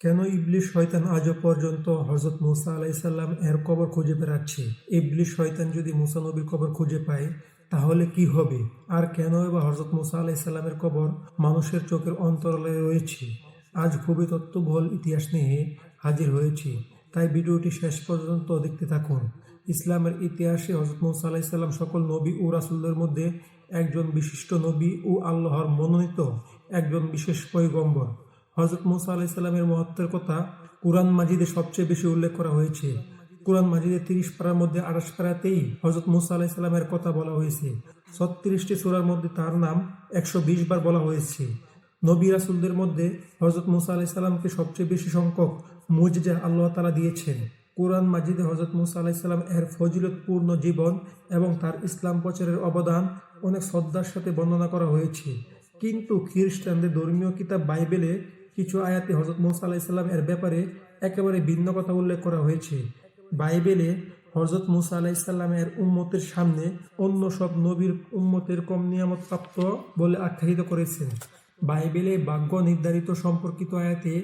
কেন ইবলিস শয়তান আজও পর্যন্ত হযরত মুসা আলাইসাল্লাম এর কবর খুঁজে বেড়াচ্ছে? ইবলিস শয়তান যদি মুসা নবীর কবর খুঁজে পায় তাহলে কি হবে? আর কেন বা হযরত মুসা আলাইসাল্লামের কবর মানুষের চোখের অন্তরালে রয়েছে? আজ খুবই তথ্যবহুল ইতিহাস নিয়ে হাজির হয়েছি, তাই ভিডিওটি শেষ পর্যন্ত দেখতে থাকুন। ইসলামের ইতিহাসে হযরত মুসা আলাইসাল্লাম সকল নবী ও রাসূলদের মধ্যে একজন বিশিষ্ট নবী ও আল্লাহর মনোনীত একজন বিশেষ পয়গম্বর। হযরত মুসা আলাইসাল্লামের মহত্বের কথা কুরআন মাজিদে সবচেয়ে বেশি উল্লেখ করা হয়েছে। কুরআন মাজিদের 30 পারার মধ্যে 28 পারাতেই হযরত মুসা আলাইসাল্লামের কথা বলা হয়েছে। 36টি সূরার মধ্যে তার নাম 120 বার বলা হয়েছে। নবী রাসূলদের মধ্যে হযরত মুসা আলাইসাল্লামকে সবচেয়ে বেশি সংখ্যক মুজিজা আল্লাহ তাআলা দিয়েছেন। কুরআন মাজিদে হযরত মুসা আলাইসাল্লাম এর ফজিলতপূর্ণ জীবন এবং তার ইসলাম প্রচারের অবদান অনেক শ্রদ্ধার সাথে বর্ণনা করা হয়েছে। কিন্তু খ্রিস্টানদের ধর্মীয় কিতাব বাইবেলে কিছু আয়াতে হযরত মুসা আলাইসাল্লাম এর ব্যাপারে একেবারে ভিন্ন কথা উল্লেখ করা হয়েছে। বাইবেলে হযরত মুসা আলাইসাল্লামের উম্মতের সামনে অন্য সব নবীর উম্মতের কম নিয়ামত প্রাপ্ত বলে আখ্যায়িত করেছেন। বাইবেলে ভাগ্য নির্ধারিত সম্পর্কিত আয়াতে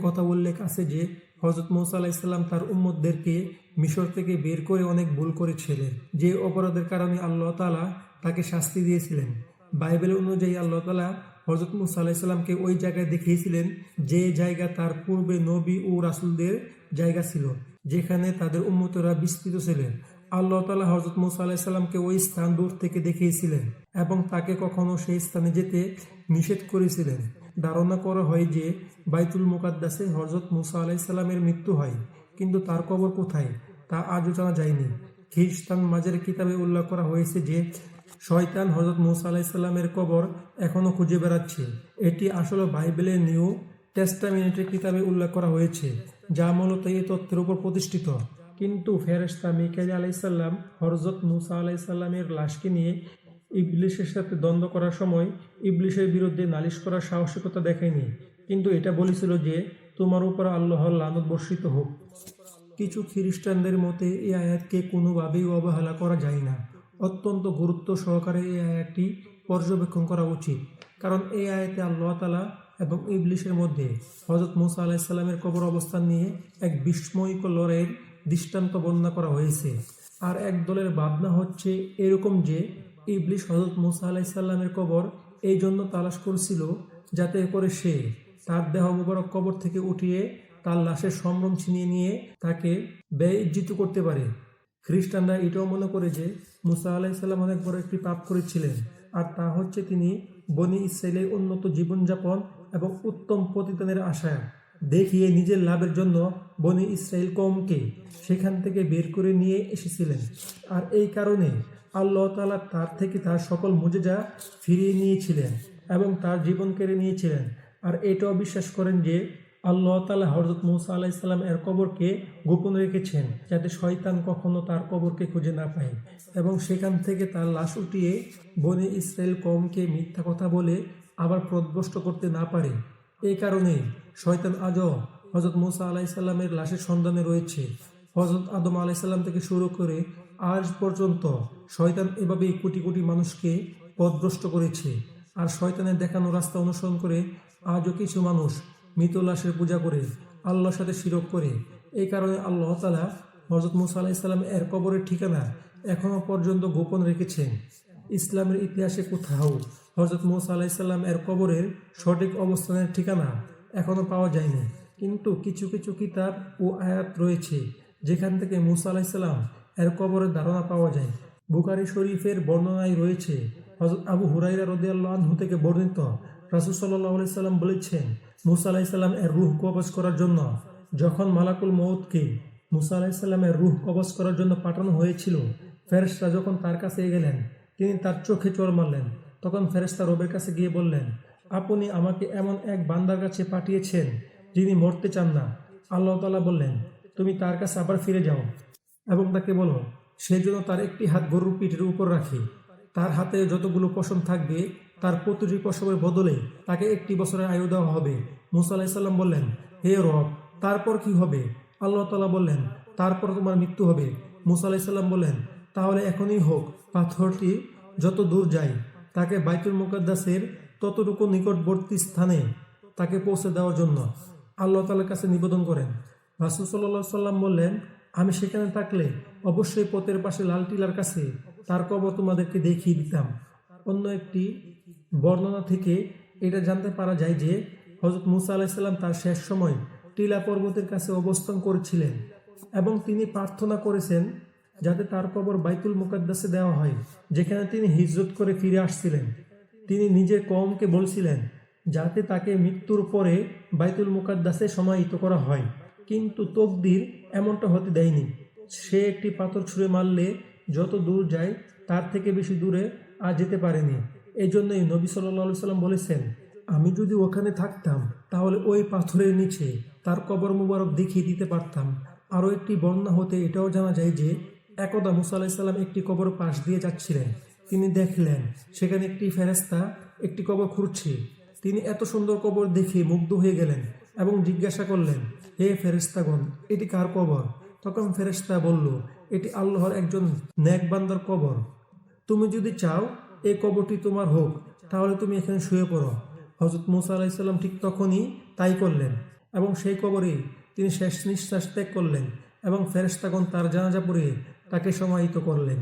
কথা উল্লেখ আছে যে হযরত মুসা আলাইসাল্লাম তার উম্মতদেরকে মিশর থেকে বের করে অনেক ভুল করেছিলেন, যে অপরাধের কারণে আল্লাহ তাআলা তাকে শাস্তি দিয়েছিলেন। বাইবেল অনুযায়ী আল্লাহ তাআলা হযরত মুসা আলাইসাল্লামকে ওই জায়গায় দেখিয়েছিলেন যে জায়গা তার পূর্বে নবী ও রাসূলদের জায়গা ছিল, যেখানে তাদের উম্মতরা বিস্তৃত ছিলেন। আল্লাহ তাআলা হযরত মুসা আলাইসাল্লামকে ওই স্থান দূর থেকে দেখিয়েছিলেন এবং তাকে কখনো সেই স্থানে যেতে নিষেধ করেছিলেন। ধারণা করা হয় যে বাইতুল মুকাদ্দাসে হযরত মুসা আলাইসাল্লামের মৃত্যু হয়, কিন্তু তার কবর কোথায় তা আজও জানা যায়নি। খ্রিস্টান মাজার কিতাবে উল্লেখ করা হয়েছে যে শয়তান হযরত মুসা আলাইসাল্লামের কবর এখনও খুঁজে বেড়াচ্ছে। এটি আসলে বাইবেলের নিউ টেস্টামেন্টের কিতাবে উল্লেখ করা হয়েছে, যা মূলত এই তথ্যের উপর প্রতিষ্ঠিত। কিন্তু ফেরেশতা মিকাইল আলাইসাল্লাম হযরত মুসা আলাইসাল্লামের লাশকে নিয়ে ইবলিসের সাথে দ্বন্দ্ব করার সময় ইবলিসের বিরুদ্ধে নালিশ করার সাহসিকতা দেখায়নি, কিন্তু এটা বলেছিল যে তোমার উপর আল্লাহর লানত বর্ষিত হোক। কিছু খ্রিস্টানদের মতে এই আয়াতকে কোনোভাবেই অবহেলা করা যায় না। অত্যন্ত গুরুত্ব সহকারে এই আয়াতটি পর্যবেক্ষণ করা উচিত, কারণ এই আয়াতে আল্লাহ তাআলা এবং ইবলিসের মধ্যে হযরত মুসা আলাইসাল্লামের কবর অবস্থান নিয়ে এক বিস্ময়কর লড়াইয়ের দৃষ্টান্ত বর্ণনা করা হয়েছে। আর এক দলের ভাবনা হচ্ছে এরকম যে ইবলিস হযরত মুসা আলাইসাল্লামের কবর এই জন্য তালাশ করছিল যাতে করে সে তার দেহ মুবারক কবর থেকে উঠিয়ে তার লাশের সম্ভ্রম ছিনিয়ে নিয়ে তাকে বেইজ্জত করতে পারে। খ্রিস্টানরা এটাও মনে করে যে মুসা আলাইসাল্লাম অনেক বড় একটি পাপ করেছিলেন, আর তা হচ্ছে তিনি বনি ইসরাইলের উন্নত জীবনযাপন এবং উত্তম প্রতিদানের আশা দেখিয়ে নিজের লাভের জন্য বনি ইসরাইল কওমকে সেখান থেকে বের করে নিয়ে এসেছিলেন। আর এই কারণে আল্লাহ তাআলা তার থেকে তার সকল মুজিজা ফিরিয়ে নিয়েছিলেন এবং তার জীবন কেড়ে নিয়েছিলেন। আর এটাও বিশ্বাস করেন যে আল্লাহ তাআলা হযরত মুসা আলাইসাল্লাম এর কবরকে গোপন রেখেছেন যাতে শয়তান কখনো তার কবরকে খুঁজে না পায় এবং সেখান থেকে তার লাশ উঠিয়ে বনি ইসরাইল কওমকে মিথ্যা কথা বলে আবার পথভ্রষ্ট করতে না পারে। এই কারণে শয়তান আজও হযরত মুসা আলাইসাল্লামের লাশের সন্ধানে রয়েছে। হযরত আদম আলাইসাল্লাম থেকে শুরু করে আজ পর্যন্ত শয়তান এভাবেই কোটি কোটি মানুষকে পথভ্রষ্ট করেছে। আর শয়তানের দেখানো রাস্তা অনুসরণ করে আজও কিছু মানুষ মৃত লাশের পূজা করে আল্লাহর সাথে শিরক করে। এই কারণে আল্লাহ তাআলা হযরত মুসা আলাইসাল্লাম এর কবরের ঠিকানা এখনও পর্যন্ত গোপন রেখেছেন। ইসলামের ইতিহাসে কোথাও হযরত মুসা আলাইসাল্লাম এর কবরের সঠিক অবস্থানের ঠিকানা এখনও পাওয়া যায়নি, কিন্তু কিছু কিছু কিতাব ও আয়াত রয়েছে যেখান থেকে মুসা আলাইসাল্লাম এর কবরের ধারণা পাওয়া যায়। বুখারী শরীফের বর্ণনায় রয়েছে, হযরত আবু হুরায়রা রাদিয়াল্লাহু আনহু থেকে বর্ণিত, রাসূল সাল্লাল্লাহু আলাইহি সাল্লাম বলেছেন, মুসা আলাইসাল্লাম এর রূহ কবজ করার জন্য যখন মালাকুল মউতকে মুসা আলাইসাল্লামের রূহ কবজ করার জন্য পাঠানো হয়েছিল, ফেরেশতা যখন তার কাছে গেলেন তিনি তার চোখে চড় মারলেন। তখন ফেরেশতা রবের কাছে গিয়ে বললেন, আপনি আমাকে এমন এক বান্দার কাছে পাঠিয়েছেন যিনি মরতে চান না। আল্লাহ তাআলা বললেন, তুমি তার কাছে আবার ফিরে যাও এবং তাকে বলো সে যেন তার একটি হাত গরুর পিঠের উপর রাখে। তার হাতে যতগুলো পশম থাকবে তার প্রতিটি পশমের বদলে তাকে 1 বছরের আয়ু দেওয়া হবে। মুসা আলাইসাল্লাম বললেন, হে রব, তারপর কি হবে? আল্লাহ তাআলা বললেন, তারপর তোমার মৃত্যু হবে। মুসা আলাইসাল্লাম বললেন, তাহলে এখনই হোক পাথরটি যত দূর যায় তাকে বাইতুল মুকাদ্দাসের ততটুকু নিকটবর্তী স্থানে তাকে পৌঁছে দেওয়ার জন্য। আল্লাহ তাআলার কাছে নিবেদন করেন। রাসূল সাল্লাল্লাহু আলাইহি সাল্লাম বললেন, আমি সেখানে থাকলে অবশ্যই পথের পাশে লাল টিলার কাছে তার কবর তোমাদেরকে দেখিয়ে দিতাম। অন্য একটি বর্ণনা থেকে এটা জানতে পারা যায় যে হযরত মুসা আলাইহিস সালাম তার শেষ সময় টিলা পর্বতের কাছে অবস্থান করেছিলেন এবং তিনি প্রার্থনা করেছেন যাতে তার কবর বাইতুল মুকাদ্দাসে দেওয়া হয়, যেখানে তিনি হিজরত করে ফিরে আসছিলেন। তিনি নিজের কওমকে বলছিলেন যাতে তাকে মৃত্যুর পরে বাইতুল মুকাদ্দাসে সমাহিত করা হয়, কিন্তু তকদির এমনটা হতে দেয়নি। সে একটি পাথর ছুঁড়ে মারলে যত দূর যায় তার থেকে বেশি দূরে আর যেতে পারেনি। এই জন্যই নবী সাল্লাল্লাহু আলাইহি সাল্লাম বলেছেন, আমি যদি ওখানে থাকতাম তাহলে ওই পাথরের নিচে তার কবর মুবারক দেখিয়ে দিতে পারতাম। আরও একটি বর্ণনা হতে এটাও জানা যায় যে একদা মুসা আলাইহিস সালাম একটি কবর পাশ দিয়ে যাচ্ছিলেন। তিনি দেখলেন সেখানে একটি ফেরেশতা একটি কবর খুঁড়ছে। তিনি এত সুন্দর কবর দেখে মুগ্ধ হয়ে গেলেন এবং জিজ্ঞাসা করলেন, হে ফেরেশতাগণ, এটি কার কবর? তখন ফেরেশতা বলল, এটি আল্লাহর একজন নেক বান্দার কবর। তুমি যদি চাও এই কবরটি তোমার হোক, তাহলে তুমি এখানে শুয়ে পড়ো। হযরত মুসা আলাইহিস সালাম ঠিক তখনই তাই করলেন এবং সেই কবরে তিনি শেষ নিঃশ্বাস ত্যাগ করলেন এবং ফেরেশতাগণ তার জানাজা পড়ে তাকে সমাহিত করলেন।